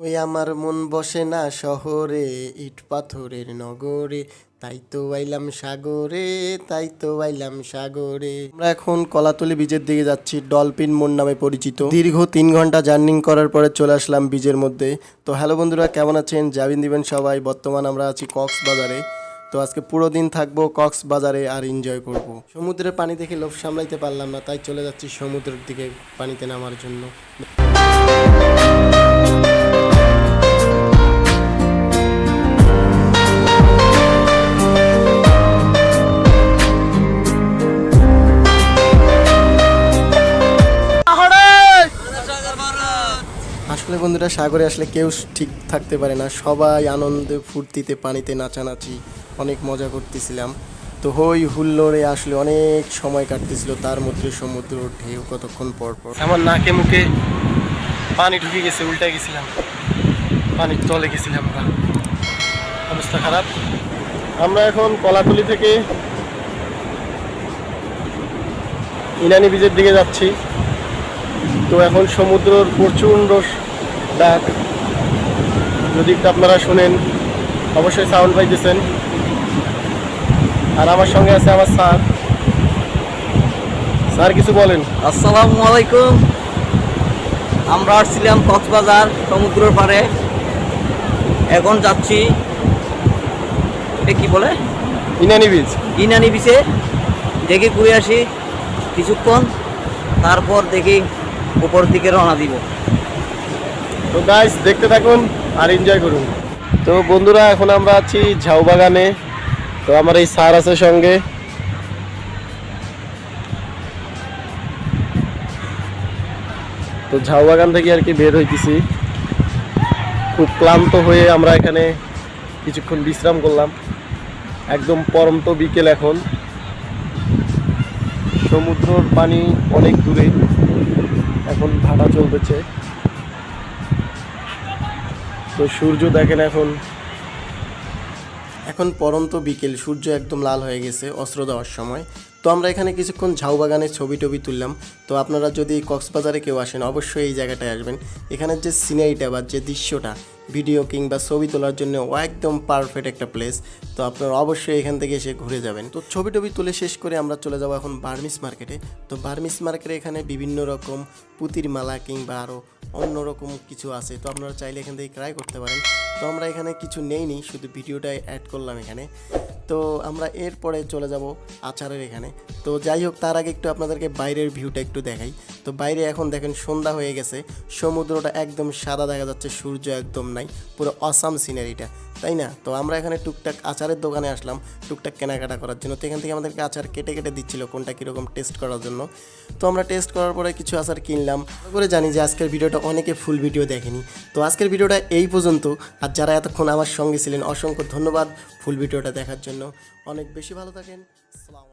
ওই আমার মন বসে না শহরে, ইট পাথরের নগরে, তাই তো আইলাম সাগরে, তাই তো আইলাম সাগরে। আমরা এখন কলাতলি বীচের দিকে যাচ্ছি, ডলফিন মোড় নামে পরিচিত। দীর্ঘ 3 ঘন্টা জার্নিং করার পরে চলে আসলাম বীচের মধ্যে। তো হ্যালো বন্ধুরা, কেমন আছেন? জাবিন দিবেন সবাই। বর্তমান আমরা আছি কক্সবাজারে। তো আজকে পুরো দিন থাকবো কক্সবাজারে আর এনজয় করব। সমুদ্রের পানি দেখে লোভ সামলাইতে পারলাম না, তাই চলে যাচ্ছি সমুদ্রের দিকে পানিতে নামার জন্য। আসলে বন্ধুরা, সাগরে আসলে কেউ ঠিক থাকতে পারে না, সবাই আনন্দে ফুর্তিতে পানিতে নাচানাচি অনেক মজা করতেছিলাম। তো হই হুল্লোড়ে আসলে অনেক সময় কাটতেছিল, তার মধ্যে সমুদ্র ঢেউ কতক্ষণ পর পর আমার নাকে মুখে পানি ঢুকে গেছে, উল্টে গেছিলাম, পানির তলে গেছিলাম, অবস্থা খারাপ। আমরা এখন কলাতলি থেকে ইনানি বীচের দিকে যাচ্ছি। তো এখন সমুদ্রের প্রচণ্ড ডাক, যদি একটু আপনারা শোনেন, অবশ্যই সাউন্ড পাইতেছেন। আর আমার সঙ্গে আছে আমার স্যার। স্যার কিছু বলেন। আসসালামু আলাইকুম। আমরা আসছিলাম কক্সবাজার সমুদ্রের পাড়ে, এখন যাচ্ছি এটা কি বলে, ইনানি বীচ। ইনানি বিচে। দেখি ঘুরে আসি কিছুক্ষণ, তারপর দেখি উপর দিকে রওনা দিব। তো গাইস, দেখতে থাকুন আর এনজয় করুন। তো বন্ধুরা, এখন আমরা আছি ঝাউ বাগানে। তো আমার এই স্যার আছে সঙ্গে। তো ঝাউ বাগান থেকে আর কি বের হইতেছি, খুব ক্লান্ত হয়ে আমরা এখানে কিছুক্ষণ বিশ্রাম করলাম। একদম পরন্ত বিকেল এখন, সমুদ্রের পানি অনেক দূরে, এখন ভাটা চলতেছে। তো সূর্য দেখেন, এখন পরন্ত বিকেল, সূর্য একদম লাল হয়ে গেছে অস্ত্র দেওয়ার সময়। তো আমরা এখানে কিছুক্ষণ ঝাউ বাগানে ছবি টবি তুললাম। তো আপনারা যদি কক্সবাজারে কেউ আসেন, অবশ্যই এই জায়গাটায় আসবেন। এখানের যে সিনারিটা বা যে দৃশ্যটা ভিডিও কিংবা ছবি তোলার জন্য একদম পারফেক্ট একটা প্লেস। তো আপনারা অবশ্যই এখান থেকে এসে ঘুরে যাবেন। তো ছবি টবি তুলে শেষ করে আমরা চলে যাবো এখন বার্মিস মার্কেটে। তো বার্মিস মার্কেটে এখানে বিভিন্ন রকম পুতির মালা কিংবা আরও অন্যরকম কিছু আছে, তো আপনারা চাইলে এখান থেকে ক্রাই করতে পারেন। তো আমরা এখানে কিছু নেইনি, শুধু ভিডিওটাই অ্যাড করলাম এখানে। তো আমরা এরপরে চলে যাব আচারের এখানে। তো যাই হোক, তার আগে একটু আপনাদেরকে বাইরের ভিউটা একটু দেখাই। তো বাইরে এখন দেখেন সন্ধ্যা হয়ে গেছে, সমুদ্রটা একদম সাদা দেখা যাচ্ছে, সূর্য একদম নাই, পুরো অসাম সিনারিটা, তাই না? তো আমরা এখানে টুকটাক আচারের দোকানে আসলাম টুকটাক কেনাকাটা করার জন্য। তো এখান থেকে আমাদেরকে আচার কেটে কেটে দিচ্ছিল কোনটা কীরকম টেস্ট করার জন্য। তো আমরা টেস্ট করার পরে কিছু আচার কিনলাম। করে জানি যে আজকের ভিডিওটা অনেকে ফুল ভিডিও দেখেনি, তো আজকের ভিডিওটা এই পর্যন্ত। আর যারা এতক্ষণ আমার সঙ্গে ছিলেন, অসংখ্য ধন্যবাদ ফুল ভিডিওটা দেখার জন্য। অনেক বেশি ভালো থাকেন। আসসালামু আলাইকুম।